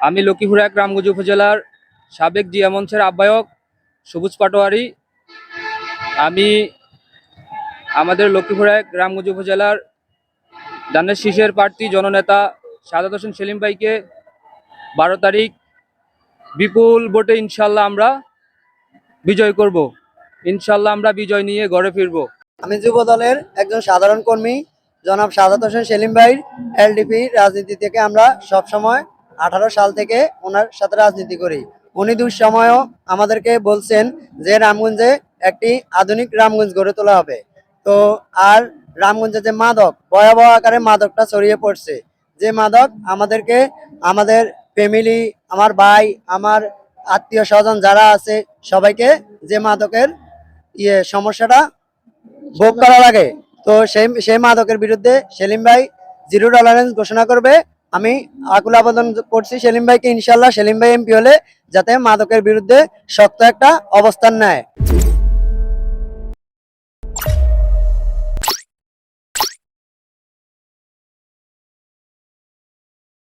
আমি লক্ষ্মীপুর এক রামগঞ্জ উপজেলার সাবেক জিয়া মঞ্চের আহ্বায়ক সবুজ পাটোয়ারি। আমি আমাদের লক্ষ্মীপুর এক রামগঞ্জ উপজেলার ধানের শীষের প্রার্থী জননেতা সাদাত হোসেন সেলিম ভাইকে 12 তারিখ বিপুল ভোটে ইনশাল্লাহ আমরা বিজয় করব। ইনশাল্লাহ আমরা বিজয় নিয়ে ঘরে ফিরব। আমি যুব দলের একজন সাধারণ কর্মী জনাব সাদাত হোসেন সেলিম ভাই এলডিপি রাজনীতি থেকে আমরা সব সময় 18 সাল থেকে ওনার সাথে রাজনীতি করি। উনি দুঃসময়েও আমাদেরকে বলছেন যে রামগঞ্জে একটি আধুনিক রামগঞ্জ গড়ে তোলা হবে। তো আর রামগঞ্জে যে মাদক ভয়াবহ আকারে মাদকটা ছড়িয়ে পড়ছে, যে মাদক আমাদেরকে আমাদের ফ্যামিলি, আমার ভাই, আমার আত্মীয় স্বজন যারা আছে সবাইকে যে মাদকের সমস্যাটা ভোগ করা লাগে। তো সেই মাদকের বিরুদ্ধে সেলিম ভাই জিরো টলারেন্স ঘোষণা করবে। আমি আকুল আবেদন করছি সেলিম ভাইকে, ইনশাল্লাহ সেলিম ভাই এমপি হলে যাতে মাদকের বিরুদ্ধে শক্ত একটা অবস্থান নেয়।